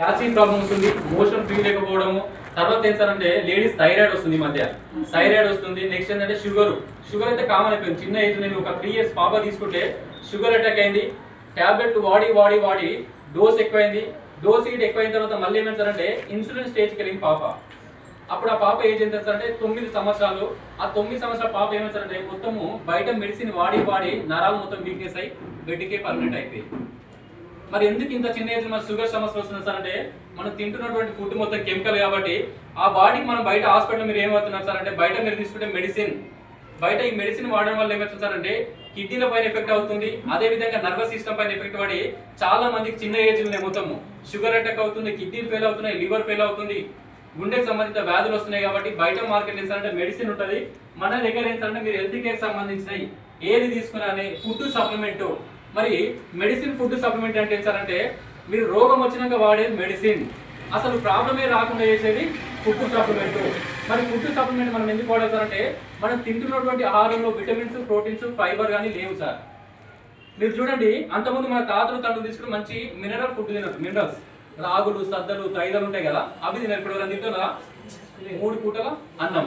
Gastric problem వస్తుంది, motion free లేకపోవడము, తర్వాత ఏంటంటే లేడీస్ థైరాయిడ్ వస్తుంది, ఈ మధ్య థైరాయిడ్ వస్తుంది. నెక్స్ట్ ఏంటంటే షుగర్ అయితే కామన్ అయిపోయింది. చిన్న ఏజ్ నేను ఒక 3 years పాప తీసుకుంటే షుగర్ అటాక్ అయింది. టాబ్లెట్లు వాడి డోస్ ఎక్కువైంది. డోస్ ఎక్కువైన తర్వాత మళ్ళీ ఏమంటారంటే ఇన్సులిన్ స్టేజ్కి వెళ్ళింది పాప. అప్పుడు ఆ పాప ఏజ్ ఎంత అంటే 9 సంవత్సరాలు. ఆ 9 సంవత్సరాల పాప ఏమంటారంటే మొత్తము బయట మెడిసిన్ వాడి నరాలు మొత్తం వీక్నెస్ అయ్యి బెడ్కే పర్మనెంట్ అయిపోయింది. మరి ఎందుకు ఇంత చిన్న ఏజ్ మన షుగర్ సమస్య వస్తుంది సార్ అంటే మనం తింటున్నటువంటి ఫుడ్ మొత్తం కెమికల్ కాబట్టి ఆ బాడీకి మనం బయట హాస్పిటల్ మీరు ఏమవుతున్నారు సార్ అంటే బయట మీరు తీసుకుంటే మెడిసిన్, బయట ఈ మెడిసిన్ వాడడం వల్ల ఏమవుతుంది సార్ అంటే కిడ్నీల పైన ఎఫెక్ట్ అవుతుంది. అదే విధంగా నర్వస్ సిస్టమ్ పైన ఎఫెక్ట్ పడి చాలా మందికి చిన్న ఏజ్ లో మొత్తము షుగర్ అటాక్ అవుతుంది, కిడ్నీలు ఫెయిల్ అవుతున్నాయి, లివర్ ఫెయిల్ అవుతుంది, గుండెకి సంబంధిత వ్యాధులు వస్తున్నాయి. కాబట్టి బయట మార్కెట్ ఏంటంటే మెడిసిన్ ఉంటుంది, మన దగ్గర ఏంటంటే మీరు హెల్త్ కేర్ సంబంధించినవి ఏది తీసుకున్నా ఫుడ్ సప్లిమెంట్. మరి మెడిసిన్ ఫుడ్ సప్లిమెంట్ అంటే ఏంటంటే మీరు రోగం వచ్చినాక వాడేది మెడిసిన్, అసలు ప్రాబ్లమే రాకుండా చేసేది ఫుడ్ సప్లిమెంట్. మరి ఫుడ్ సప్లిమెంట్ మనం ఎందుకు వాడతారంటే మనం తింటున్నటువంటి ఆహారంలో విటమిన్స్, ప్రోటీన్స్, ఫైబర్ కానీ లేవు సార్. మీరు చూడండి, అంతకుముందు మన తాతలు తండ్రులు తీసుకుని మంచి మినరల్ ఫుడ్ తినరు. మినరల్స్ రాగులు, సద్దలు, తైలాలు ఉంటాయి కదా, అవి తినరు. ఇప్పుడు ఎవరైనా తింటున్నారా? 3 పూటల అన్నం.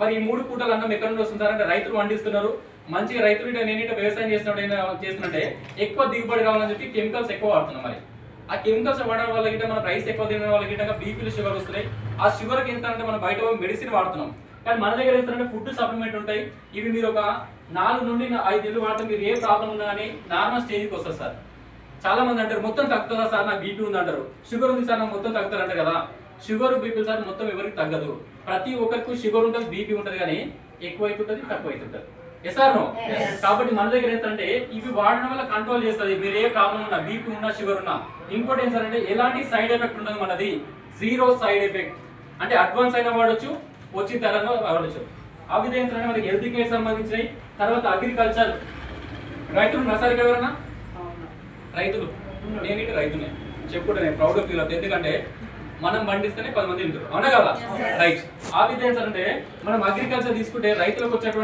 మరి ఈ 3 పూటల అన్నం ఎక్కడ నుండి వస్తుంది అంటే రైతులు పండిస్తున్నారు. మంచిగా రైతులు నేను వ్యవసాయం చేస్తున్నట్టే ఎక్కువ దిగుబడి కావాలని చెప్పి కెమికల్స్ ఎక్కువ వాడుతున్నాం. మరి ఆ కెమికల్స్ వాడడం వల్ల గిట్ట మన రైస్ ఎక్కువ తినడం వల్ల గిట్ట బీపీలు, షుగర్ వస్తున్నాయి. ఆ షుగర్కి ఏంటంటే మనం బయట మెడిసిన్ వాడుతున్నాం. కానీ మన దగ్గర ఏంటంటే ఫుడ్ సప్లిమెంట్ ఉంటాయి. ఇవి మీరు ఒక 4 నుండి 5 నెలలు వాడితే మీరు ఏ ప్రాబ్లం ఉన్నా కానీ నార్మల్ స్టేజ్కి వస్తుంది సార్. చాలా మంది అంటారు మొత్తం తగ్గుతుందా సార్, నాకు బీపీ ఉంది అంటారు, షుగర్ ఉంది సార్ నాకు మొత్తం తగ్గుతారు అంటారు కదా. షుగర్, బీపీ సార్ మొత్తం ఎవరికి తగ్గదు. ప్రతి ఒక్కరికి షుగర్ ఉంటుంది, బీపీ ఉంటుంది, కానీ ఎక్కువ అవుతుంటుంది, తక్కువ అవుతుంటుంది. Yes or no? కాబట్టి మన దగ్గర ఏంటంటే ఇవి వాడడం వల్ల కంట్రోల్ చేస్తుంది. మీరు ఏ ప్రాబ్లం ఉన్నా, బీపీ ఉన్నా, షుగర్ ఉన్నా. ఇంకోటి ఏంటంటే ఎలాంటి సైడ్ ఎఫెక్ట్ ఉండదు మనది, 0 సైడ్ ఎఫెక్ట్. అంటే అడ్వాన్స్ అయినా వాడచ్చు, వచ్చిన తరంగా వాడచ్చు. ఆ విధంగా మనకి హెల్త్ కేర్ సంబంధించినవి. తర్వాత అగ్రికల్చర్, రైతులు నర్సరీ ఎవరన్నా రైతులు, నేను ఇటు రైతునే చెప్పుకుంటే నేను ప్రౌడ్ ఫీల్ అవుతుంది. ఎందుకంటే మనం పండిస్తేనే 10 మంది తింటారు, అవునా కదా? రైట్. ఆ విధంగా అంటే మనం అగ్రికల్చర్ తీసుకుంటే రైతులకు వచ్చేటువంటి